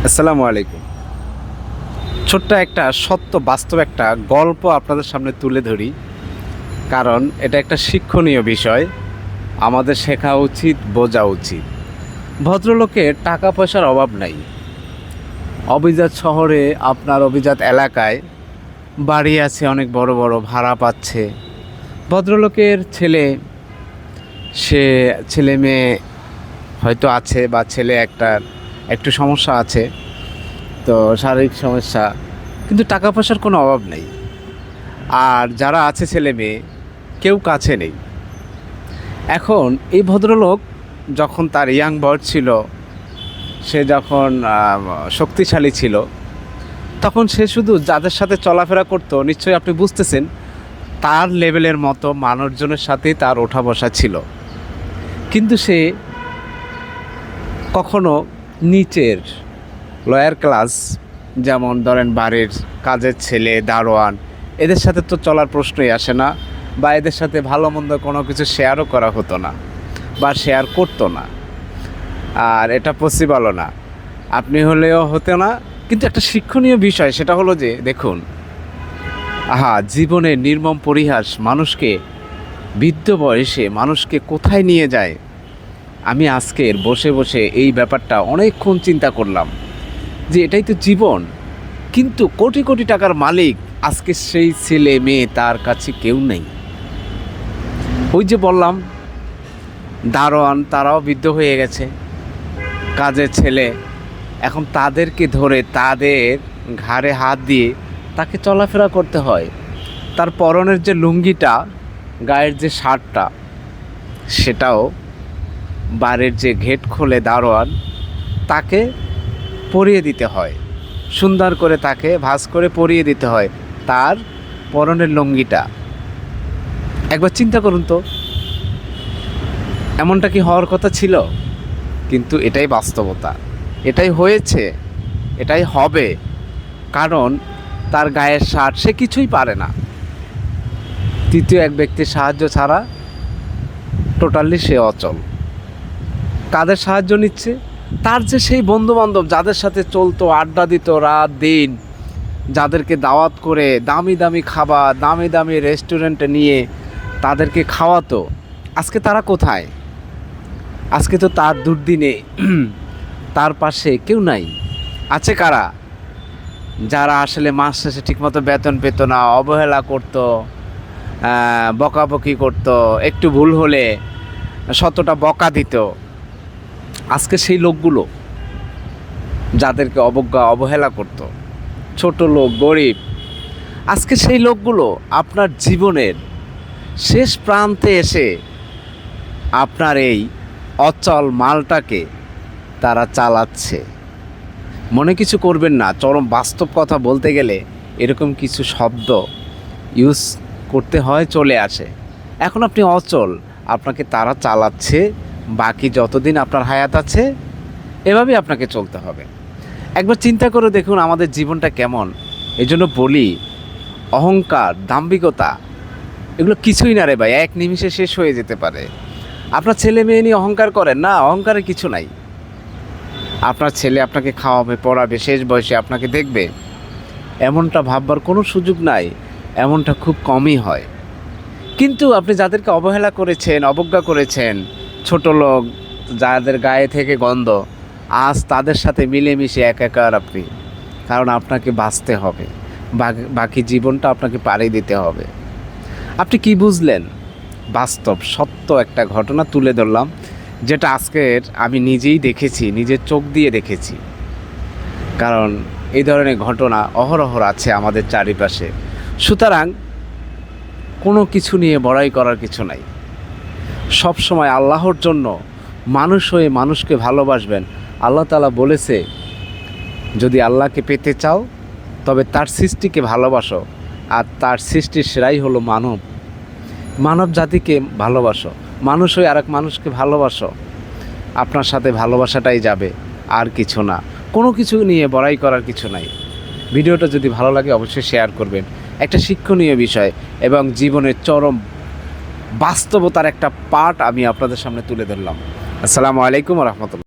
আসসালামু আলাইকুম। ছোট্ট একটা সত্য বাস্তব একটা গল্প আপনাদের সামনে তুলে ধরি, কারণ এটা একটা শিক্ষণীয় বিষয়। আমাদের শেখা উচিত, বোঝা উচিত। ভদ্রলোকের টাকা পয়সার অভাব নাই। অভিজাত শহরে, আপনার অভিজাত এলাকায় বাড়ি আছে, অনেক বড় বড়, ভাড়া পাচ্ছে। ভদ্রলোকের সে ছেলে মেয়ে হয়তো আছে, বা ছেলে একটু সমস্যা আছে, তো শারীরিক সমস্যা, কিন্তু টাকা পয়সার কোনো অভাব নেই। আর যারা আছে ছেলে মেয়ে, কেউ কাছে নেই। এখন এই ভদ্রলোক যখন তার ইয়াং বয়স ছিল, সে যখন শক্তিশালী ছিল, তখন সে শুধু যাদের সাথে চলাফেরা করতো, নিশ্চয়ই আপনি বুঝতেছেন, তার লেভেলের মতো মানুষজনের সাথেই তার ওঠা বসা ছিল। কিন্তু সে কখনো নিচের লোয়ার ক্লাস, যেমন ধরেন বাড়ির কাজের ছেলে, দারোয়ান, এদের সাথে তো চলার প্রশ্নই আসে না, বা এদের সাথে ভালো মন্দ কোনো কিছু শেয়ারও করা হতো না, বা শেয়ার করতো না। আর এটা পসিবলও না, আপনি হলেও হতো না। কিন্তু একটা শিক্ষণীয় বিষয়, সেটা হলো যে দেখুন, জীবনের নির্মম পরিহাস মানুষকে, বৃদ্ধ বয়সে মানুষকে কোথায় নিয়ে যায়। আমি আজকের বসে বসে এই ব্যাপারটা অনেকক্ষণ চিন্তা করলাম যে এটাই তো জীবন। কিন্তু কোটি কোটি টাকার মালিক, আজকে সেই ছেলে মেয়ে, তার কাছে কেউ নেই। ওই যে বললাম, দারোয়ান, তারাও বৃদ্ধ হয়ে গেছে, কাজের ছেলে, এখন তাদেরকে ধরে তাদের ঘাড়ে হাত দিয়ে তাকে চলাফেরা করতে হয়। তার পরনের যে লুঙ্গিটা, গায়ের যে শার্টটা, সেটাও বাড়ির যে গেট খোলে দারোয়ান, তাকে পরিয়ে দিতে হয়, সুন্দর করে তাকে ভাঁজ করে পরিয়ে দিতে হয় তার পরনের লুঙ্গিটা। একবার চিন্তা করুন তো, এমনটা কি হওয়ার কথা ছিল? কিন্তু এটাই বাস্তবতা, এটাই হয়েছে, এটাই হবে। কারণ তার গায়ের শার্ট, সে কিছুই পারে না। তৃতীয় এক ব্যক্তির সাহায্য ছাড়া টোটালি সে অচল। কাদের সাহায্য নিচ্ছে? তার যে সেই বন্ধুবান্ধব, যাদের সাথে চলতো, আড্ডা দিত রাত দিন, যাদেরকে দাওয়াত করে দামি দামি খাবার, দামি দামি রেস্টুরেন্টে নিয়ে তাদেরকে খাওয়াতো, আজকে তারা কোথায়? আজকে তো তার দুর্দিনে তার পাশে কেউ নাই। আছে কারা? যারা আসলে মাস শেষে ঠিকমতো বেতন পেত না, অবহেলা করতো, বকাবকি করতো, একটু ভুল হলে শতটা বকা দিত। আজকে সেই লোকগুলো, যাদেরকে অবহেলা করত, ছোট লোক, গরিব, আজকে সেই লোকগুলো আপনার জীবনের শেষ প্রান্তে এসে আপনার এই অচল মালটাকে তারা চালাচ্ছে। মনে কিছু করবেন না, চরম বাস্তব কথা বলতে গেলে এরকম কিছু শব্দ ইউজ করতে হয়, চলে আসে। এখন আপনি অচল, আপনাকে তারা চালাচ্ছে। বাকি যতদিন আপনার হায়াত আছে, এভাবেই আপনাকে চলতে হবে। একবার চিন্তা করে দেখুন আমাদের জীবনটা কেমন। এই জন্য বলি, অহংকার, দাম্ভিকতা, এগুলো কিছুই না রে ভাই, এক নিমিষে শেষ হয়ে যেতে পারে। আপনার ছেলে মেয়ে নিয়ে অহংকার করেন না, অহংকারের কিছু নাই। আপনার ছেলে আপনাকে খাওয়াবে, পড়াবে, শেষ বয়সে আপনাকে দেখবে, এমনটা ভাববার কোনো সুযোগ নাই, এমনটা খুব কমই হয়। কিন্তু আপনি যাদেরকে অবহেলা করেছেন, অবজ্ঞা করেছেন, ছোট লোক, যাদের গায়ে থেকে গন্ধ, আজ তাদের সাথে মিলেমিশে একাকার আপনি। কারণ আপনাকে বাঁচতে হবে, বাকি জীবনটা আপনাকে পাড়ি দিতে হবে। আপনি কি বুঝলেন? বাস্তব সত্য একটা ঘটনা তুলে ধরলাম, যেটা আজকের আমি নিজেই দেখেছি, নিজের চোখ দিয়ে দেখেছি। কারণ এই ধরনের ঘটনা অহরহ আছে আমাদের চারিপাশে। সুতরাং কোনো কিছু নিয়ে বড়াই করার কিছু নাই। সব সময় আল্লাহর জন্য মানুষ হয়ে মানুষকে ভালোবাসবেন। আল্লাহ তাআলা বলেছে, যদি আল্লাহকে পেতে চাও তবে তার সৃষ্টিকে ভালোবাসো, আর তার সৃষ্টির সেরাই হলো মানব। মানব জাতিকে ভালোবাসো, মানুষ হয়ে আরেক মানুষকে ভালোবাসো। আপনার সাথে ভালোবাসাটাই যাবে, আর কিছু না। কোনো কিছু নিয়ে বড়াই করার কিছু নাই। ভিডিওটা যদি ভালো লাগে অবশ্যই শেয়ার করবেন। একটা শিক্ষণীয় বিষয় এবং জীবনের চরম বাস্তবতার একটা পার্ট আমি আপনাদের সামনে তুলে ধরলাম। আসসালামু আলাইকুম ওয়া রাহমাতুল্লাহ।